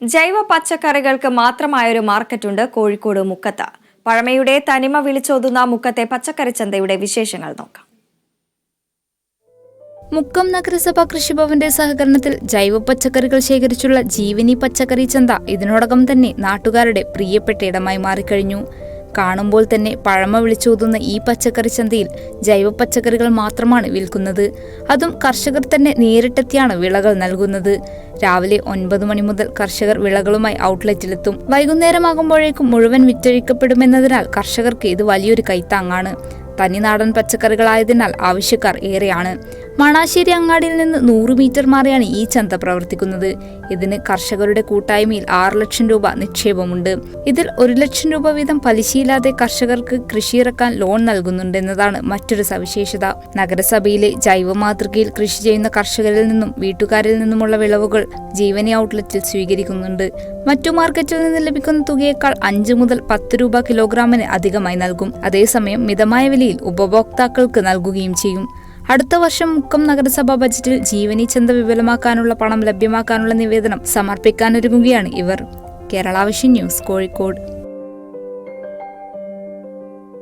ജൈവ പച്ചക്കറികൾക്ക് മാത്രമായൊരു മാർക്കറ്റുണ്ട് കോഴിക്കോട് മുക്കത്ത്. പഴമയുടെ തനിമ വിളിച്ചോതുന്ന മുക്കത്തെ പച്ചക്കറി ചന്തയുടെ വിശേഷങ്ങൾ നോക്കാം. മുക്കം നഗരസഭ കൃഷിഭവന്റെ സഹകരണത്തിൽ ജൈവ പച്ചക്കറികൾ ശേഖരിച്ചുള്ള ജീവനി പച്ചക്കറി ചന്ത ഇതിനോടകം തന്നെ നാട്ടുകാരുടെ പ്രിയപ്പെട്ട ഇടമായി മാറിക്കഴിഞ്ഞു. കാണുമ്പോൾ തന്നെ പഴമ വിളിച്ചോതുന്ന ഈ പച്ചക്കറി ചന്തയിൽ ജൈവ പച്ചക്കറികൾ മാത്രമാണ് വിൽക്കുന്നത്. അതും കർഷകർ തന്നെ നേരിട്ടെത്തിയാണ് വിളകൾ നൽകുന്നത്. രാവിലെ 9 മണി മുതൽ കർഷകർ വിളകളുമായി ഔട്ട്ലെറ്റിലെത്തും. വൈകുന്നേരമാകുമ്പോഴേക്കും മുഴുവൻ വിറ്റഴിക്കപ്പെടുമെന്നതിനാൽ കർഷകർക്ക് ഇത് വലിയൊരു കൈത്താങ്ങാണ്. തനിനാടൻ പച്ചക്കറികളായതിനാൽ ആവശ്യക്കാർ ഏറെയാണ്. മണാശ്ശേരി അങ്ങാടിയിൽ നിന്ന് 100 മീറ്റർ മാറിയാണ് ഈ ചന്ത പ്രവർത്തിക്കുന്നത്. ഇതിന് കർഷകരുടെ കൂട്ടായ്മയിൽ 6 ലക്ഷം രൂപ നിക്ഷേപമുണ്ട്. ഇതിൽ 1 ലക്ഷം രൂപ വീതം പലിശയില്ലാതെ കർഷകർക്ക് കൃഷിയിറക്കാൻ ലോൺ നൽകുന്നുണ്ടെന്നതാണ് മറ്റൊരു സവിശേഷത. നഗരസഭയിലെ ജൈവ മാതൃകയിൽ കൃഷി ചെയ്യുന്ന കർഷകരിൽ നിന്നും വീട്ടുകാരിൽ നിന്നുമുള്ള വിളവുകൾ ജീവനി ഔട്ട്ലെറ്റിൽ സ്വീകരിക്കുന്നുണ്ട്. മറ്റു മാർക്കറ്റിൽ നിന്ന് ലഭിക്കുന്ന തുകയേക്കാൾ 5 മുതൽ 10 രൂപ കിലോഗ്രാമിന് അധികമായി നൽകും. അതേസമയം മിതമായ വിലയിൽ ഉപഭോക്താക്കൾക്ക് നൽകുകയും ചെയ്യും. അടുത്ത വർഷം മുക്കം നഗരസഭാ ബജറ്റിൽ ജീവനി ചന്ത വിപുലമാക്കാനുള്ള പണം ലഭ്യമാക്കാനുള്ള നിവേദനം സമർപ്പിക്കാനൊരുങ്ങുകയാണ് ഇവർ. Kerala vision news, Kozhikode.